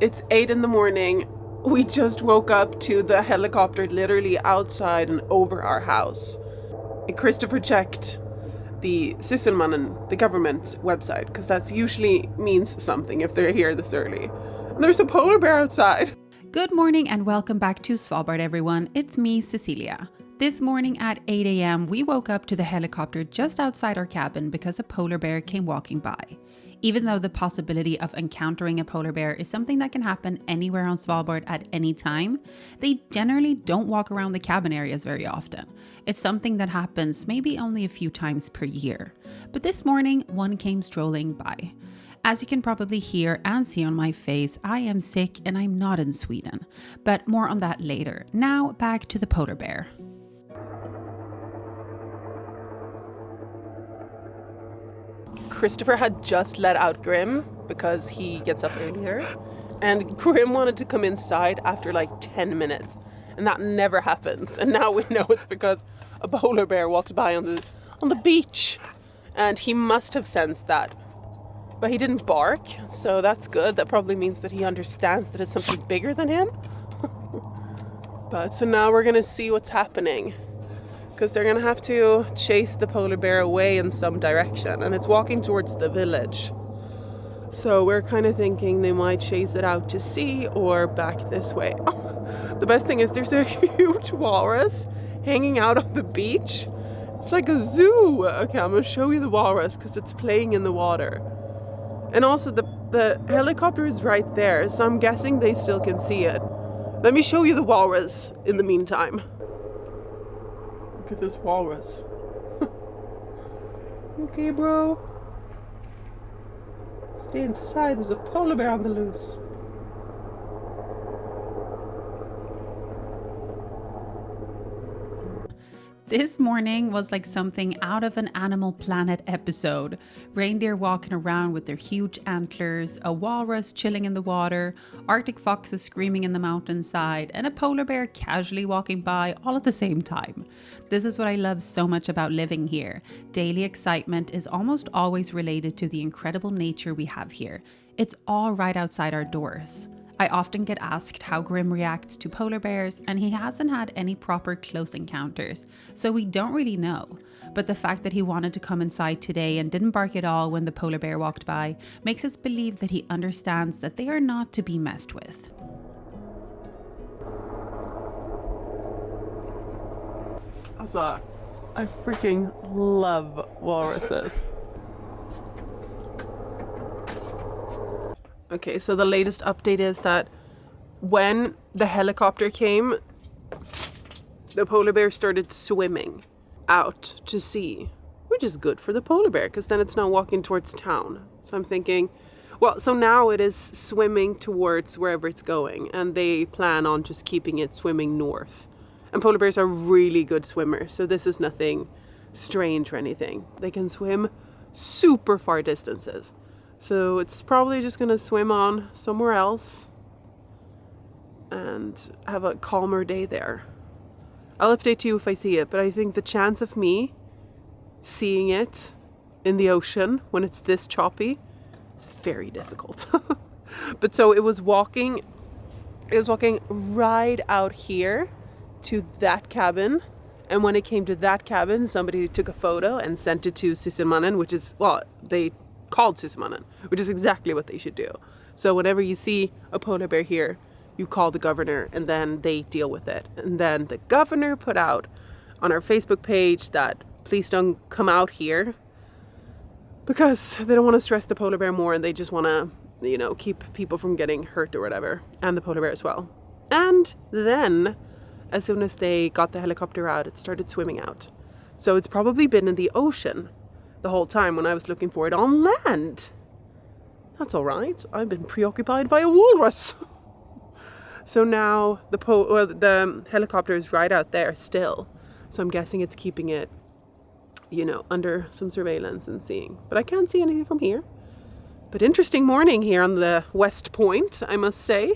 It's 8 in the morning. We just woke up to the helicopter literally outside and over our house. Christopher checked the Sysselmannen, the government website, because that's usually means something if they're here this early. And there's a polar bear outside. Good morning and welcome back to Svalbard, everyone. It's me, Cecilia. This morning at 8 a.m., we woke up to the helicopter just outside our cabin because a polar bear came walking by. Even though the possibility of encountering a polar bear is something that can happen anywhere on Svalbard at any time, they generally don't walk around the cabin areas very often. It's something that happens maybe only a few times per year. But this morning, one came strolling by. As you can probably hear and see on my face, I am sick and I'm not in Sweden. But more on that later. Now back to the polar bear. Christopher had just let out Grim because he gets up earlier, and Grim wanted to come inside after like 10 minutes, and that never happens. And now we know it's because a polar bear walked by on the beach, and he must have sensed that. But he didn't bark, so that's good. That probably means that he understands that it's something bigger than him. But so now we're gonna see what's happening, because they're gonna have to chase the polar bear away in some direction, and it's walking towards the village. So we're kind of thinking they might chase it out to sea or back this way. Oh, the best thing is there's a huge walrus hanging out on the beach. It's like a zoo. Okay, I'm gonna show you the walrus because it's playing in the water. And also the helicopter is right there, so I'm guessing they still can see it. Let me show you the walrus in the meantime. Look at this walrus. Okay, bro. Stay inside. There's a polar bear on the loose. This morning was like something out of an Animal Planet episode. Reindeer walking around with their huge antlers, a walrus chilling in the water, Arctic foxes screaming in the mountainside, and a polar bear casually walking by all at the same time. This is what I love so much about living here. Daily excitement is almost always related to the incredible nature we have here. It's all right outside our doors. I often get asked how Grim reacts to polar bears, and he hasn't had any proper close encounters, so we don't really know. But the fact that he wanted to come inside today and didn't bark at all when the polar bear walked by makes us believe that he understands that they are not to be messed with. I freaking love walruses. Okay, so the latest update is that when the helicopter came, the polar bear started swimming out to sea, which is good for the polar bear because then it's not walking towards town. So I'm thinking, well, so now it is swimming towards wherever it's going, and they plan on just keeping it swimming north. And polar bears are really good swimmers, so this is nothing strange or anything. They can swim super far distances. So it's probably just gonna swim on somewhere else and have a calmer day there. I'll update you if I see it, but I think the chance of me seeing it in the ocean when it's this choppy is very difficult. But so it was walking right out here to that cabin. And when it came to that cabin, somebody took a photo and sent it to Sysselmannen, which is, well, they called Sysselmannen, which is exactly what they should do. So whenever you see a polar bear here, you call the governor and then they deal with it. And then the governor put out on our Facebook page that please don't come out here because they don't want to stress the polar bear more, and they just want to, keep people from getting hurt or whatever, and the polar bear as well. And then as soon as they got the helicopter out, it started swimming out. So it's probably been in the ocean the whole time when I was looking for it on land. That's all right. I've been preoccupied by a walrus. So now the helicopter is right out there still. So I'm guessing it's keeping it, under some surveillance and seeing. But I can't see anything from here. But interesting morning here on the West Point, I must say.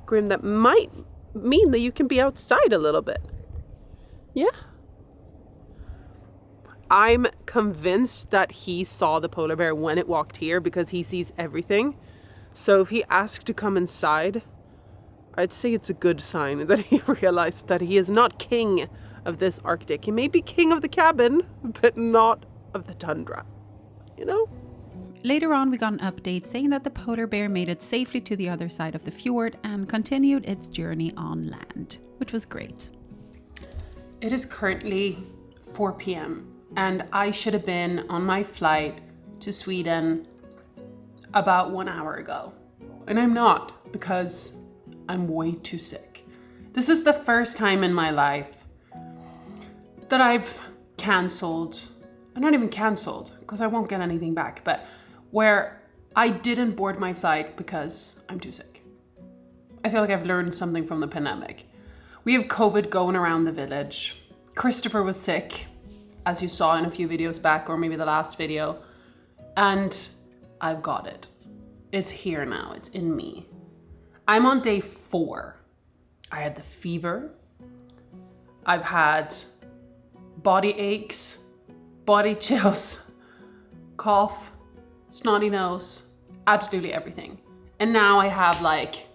Grim, that might mean that you can be outside a little bit. Yeah. I'm convinced that he saw the polar bear when it walked here because he sees everything. So if he asked to come inside, I'd say it's a good sign that he realized that he is not king of this Arctic. He may be king of the cabin, but not of the tundra, you know? Later on, we got an update saying that the polar bear made it safely to the other side of the fjord and continued its journey on land, which was great. It is currently 4 p.m. and I should have been on my flight to Sweden about 1 hour ago. And I'm not, because I'm way too sick. This is the first time in my life that I've cancelled, not even cancelled, because I won't get anything back, but where I didn't board my flight because I'm too sick. I feel like I've learned something from the pandemic. We have COVID going around the village. Christopher was sick, as you saw in a few videos back, or maybe the last video, and I've got it. It's here now, it's in me. I'm on day 4. I had the fever. I've had body aches, body chills, cough, snotty nose, absolutely everything. And now I have like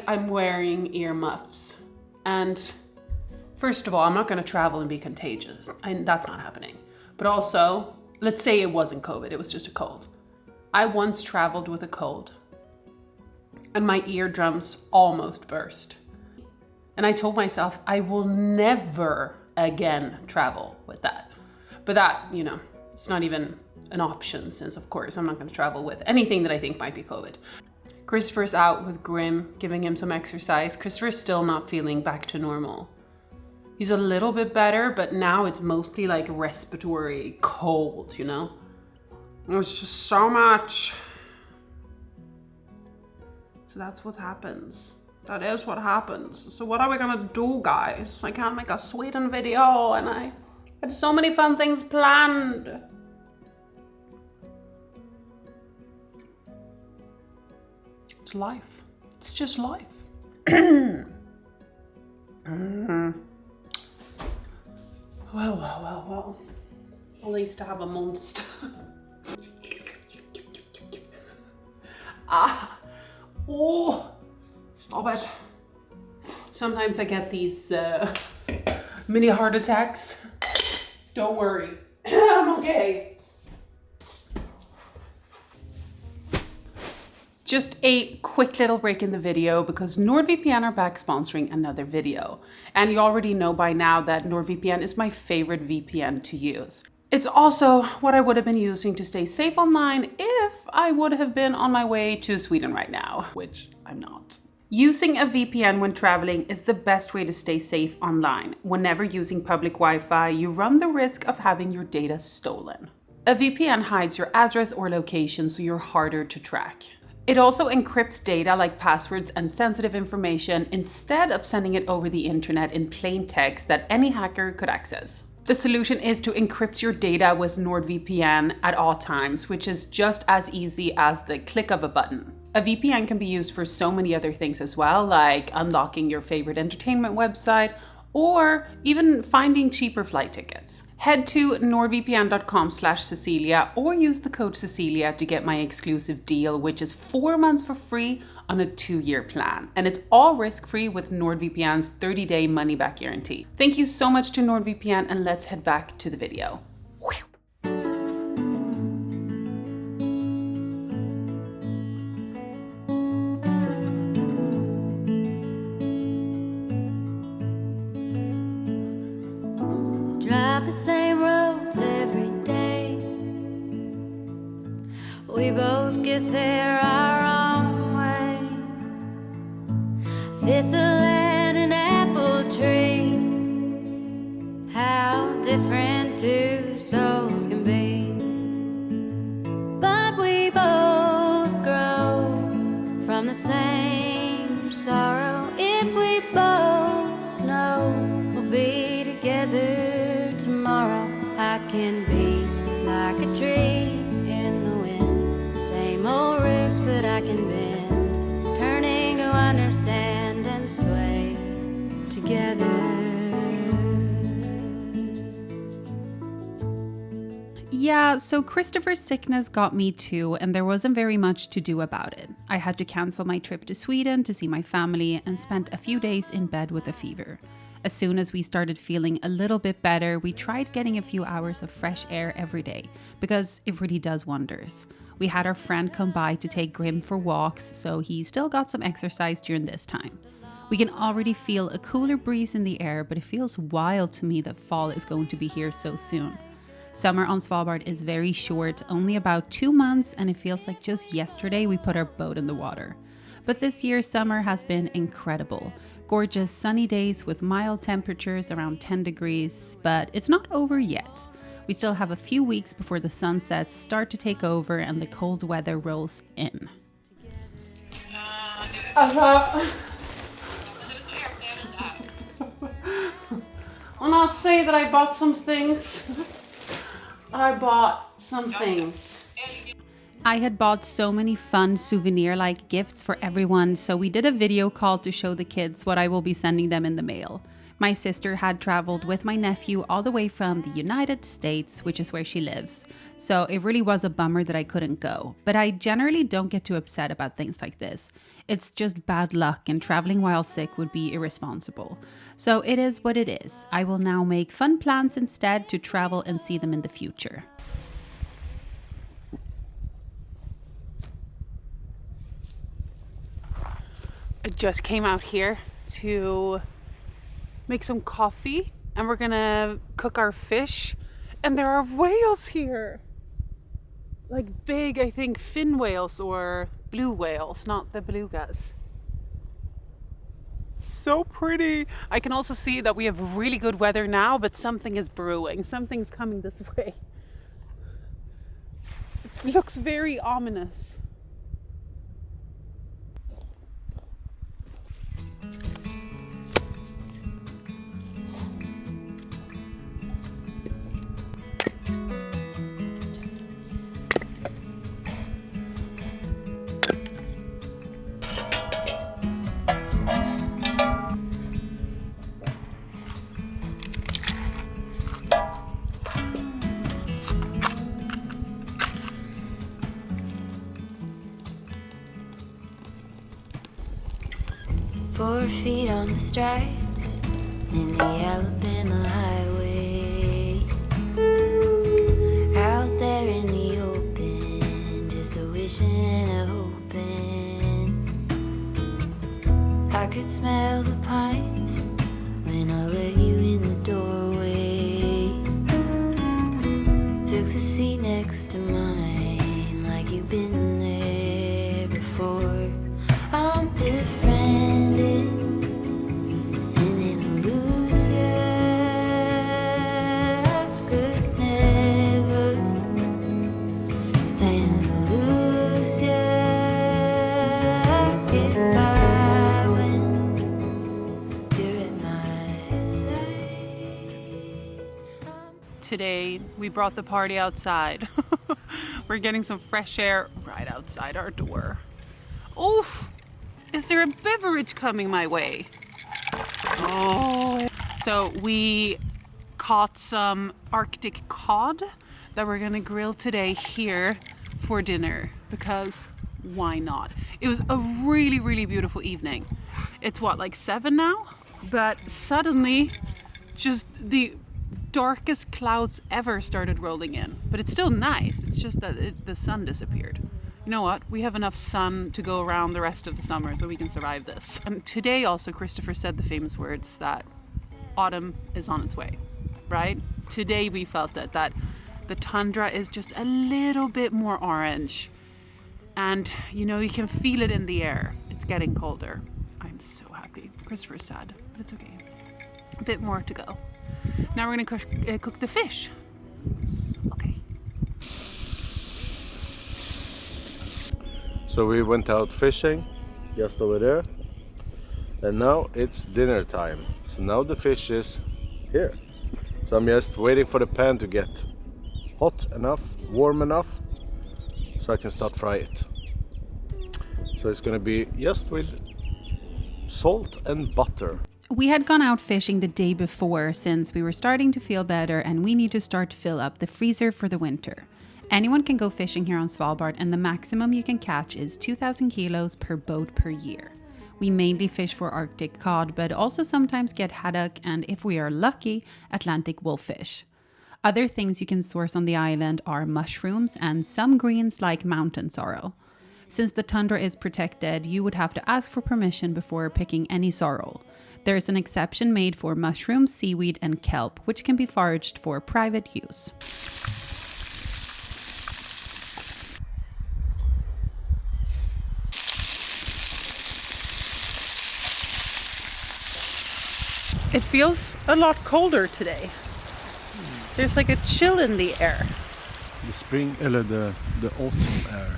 I'm wearing earmuffs. And first of all, I'm not gonna travel and be contagious. That's not happening. But also, let's say it wasn't COVID, it was just a cold. I once traveled with a cold and my eardrums almost burst. And I told myself I will never again travel with that. But that, you know, it's not even an option, since of course I'm not going to travel with anything that I think might be COVID. Christopher's out with Grim, giving him some exercise. Christopher's still not feeling back to normal. He's a little bit better, but now it's mostly like respiratory cold, you know? It was just so much. So that's what happens. That is what happens. So what are we gonna do, guys? I can't make a Sweden video and I had so many fun things planned. It's life. It's just life. Well. At least I have a monster. Oh, stop it. Sometimes I get these mini heart attacks. Don't worry, I'm okay. Just a quick little break in the video because NordVPN are back sponsoring another video. And you already know by now that NordVPN is my favorite VPN to use. It's also what I would have been using to stay safe online if I would have been on my way to Sweden right now, which I'm not. Using a VPN when traveling is the best way to stay safe online. Whenever using public Wi-Fi, you run the risk of having your data stolen. A VPN hides your address or location, so you're harder to track. It also encrypts data like passwords and sensitive information instead of sending it over the internet in plain text that any hacker could access. The solution is to encrypt your data with NordVPN at all times, which is just as easy as the click of a button. A VPN can be used for so many other things as well, like unlocking your favorite entertainment website or even finding cheaper flight tickets. Head to nordvpn.com/Cecilia or use the code Cecilia to get my exclusive deal, which is 4 months for free on a 2-year plan. And it's all risk-free with NordVPN's 30-day money-back guarantee. Thank you so much to NordVPN, and let's head back to the video. Drive the same roads every day. We both get there our own way. Thistle and an apple tree. How different two souls can be. But we both grow from the same sorrow. If we both know we'll be together tomorrow, I can be like a tree in the wind. Same old roots, but I can bend, turning to understand and sway together. Yeah, so Christopher's sickness got me too, and there wasn't very much to do about it. I had to cancel my trip to Sweden to see my family and spent a few days in bed with a fever. As soon as we started feeling a little bit better, we tried getting a few hours of fresh air every day, because it really does wonders. We had our friend come by to take Grim for walks, so he still got some exercise during this time. We can already feel a cooler breeze in the air, but it feels wild to me that fall is going to be here so soon. Summer on Svalbard is very short, only about 2 months, and it feels like just yesterday we put our boat in the water. But this year's summer has been incredible. Gorgeous sunny days with mild temperatures around 10 degrees, but it's not over yet. We still have a few weeks before the sunsets start to take over and the cold weather rolls in. When I say that I bought some things, I bought some things. I had bought so many fun souvenir-like gifts for everyone, so we did a video call to show the kids what I will be sending them in the mail. My sister had traveled with my nephew all the way from the United States, which is where she lives. So it really was a bummer that I couldn't go. But I generally don't get too upset about things like this. It's just bad luck, and traveling while sick would be irresponsible. So it is what it is. I will now make fun plans instead to travel and see them in the future. I just came out here to make some coffee, and we're gonna cook our fish. And there are whales here. Like big, I think, fin whales or blue whales, not the belugas. So pretty. I can also see that we have really good weather now, but something is brewing. Something's coming this way. It looks very ominous. Four feet on the stripes in the Alabama highway. Out there in the open, just a wishing and a hoping. I could smell the pines when I let you in the doorway. Took the seat next to mine like you've been there before. I'm befriended, and then I lose you. I could never stand to lose you. I get by when you're at my side. Today we brought the party outside. We're getting some fresh air right outside our door. Oof! Is there a beverage coming my way? Oh! So we caught some Arctic cod that we're gonna grill today here for dinner, because why not? It was a really, really beautiful evening. It's what, like 7 now? But suddenly just the darkest clouds ever started rolling in. But it's still nice. It's just that the sun disappeared. You know what? We have enough sun to go around the rest of the summer, so we can survive this. And today also Christopher said the famous words that autumn is on its way, right? Today we felt that the tundra is just a little bit more orange. And you know, you can feel it in the air. It's getting colder. I'm so happy. Christopher's sad, but it's okay. A bit more to go. Now we're gonna cook the fish. Okay. So we went out fishing just over there, and now it's dinner time. So now the fish is here. So I'm just waiting for the pan to get hot enough, warm enough, so I can start fry it. So it's gonna be just with salt and butter. We had gone out fishing the day before since we were starting to feel better and we need to start to fill up the freezer for the winter. Anyone can go fishing here on Svalbard and the maximum you can catch is 2,000 kilos per boat per year. We mainly fish for Arctic cod, but also sometimes get haddock and, if we are lucky, Atlantic wolffish. Other things you can source on the island are mushrooms and some greens like mountain sorrel. Since the tundra is protected, you would have to ask for permission before picking any sorrel. There is an exception made for mushrooms, seaweed, and kelp, which can be foraged for private use. It feels a lot colder today. There's like a chill in the air. The spring, eller the autumn air.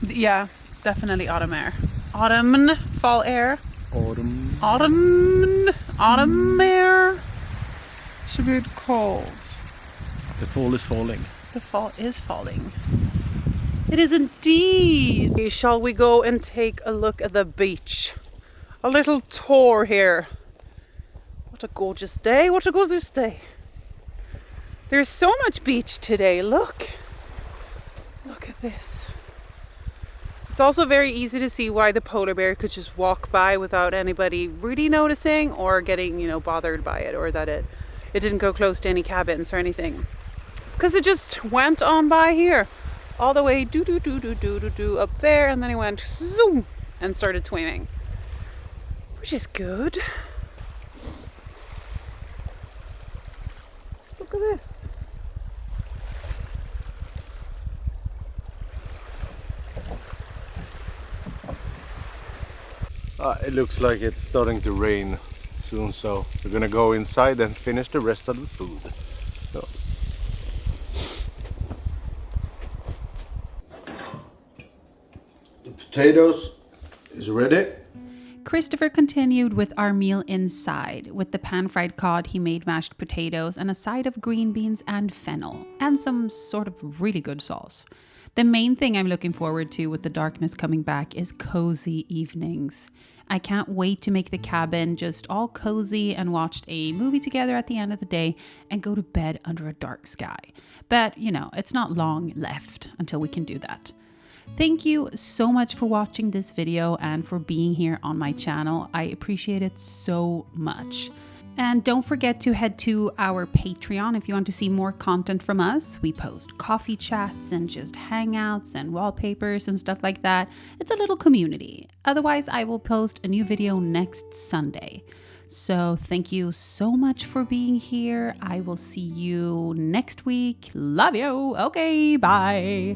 Yeah, definitely autumn air. Autumn, fall air. Autumn air. Should be cold. The fall is falling. The fall is falling. It is indeed. Shall we go and take a look at the beach? A little tour here. What a gorgeous day. What a gorgeous day. There's so much beach today. Look. Look at this. It's also very easy to see why the polar bear could just walk by without anybody really noticing or getting, bothered by it, or that it didn't go close to any cabins or anything. It's because it just went on by here, all the way do up there, and then it went zoom and started swimming, which is good. Look at this. It looks like it's starting to rain soon, so we're gonna go inside and finish the rest of the food. So. The potatoes is ready. Christopher continued with our meal inside. With the pan-fried cod, he made mashed potatoes and a side of green beans and fennel, and some sort of really good sauce. The main thing I'm looking forward to with the darkness coming back is cozy evenings. I can't wait to make the cabin just all cozy and watch a movie together at the end of the day and go to bed under a dark sky. But, it's not long left until we can do that. Thank you so much for watching this video and for being here on my channel. I appreciate it so much. And don't forget to head to our Patreon if you want to see more content from us. We post coffee chats and just hangouts and wallpapers and stuff like that. It's a little community. Otherwise, I will post a new video next Sunday. So thank you so much for being here. I will see you next week. Love you. Okay, bye.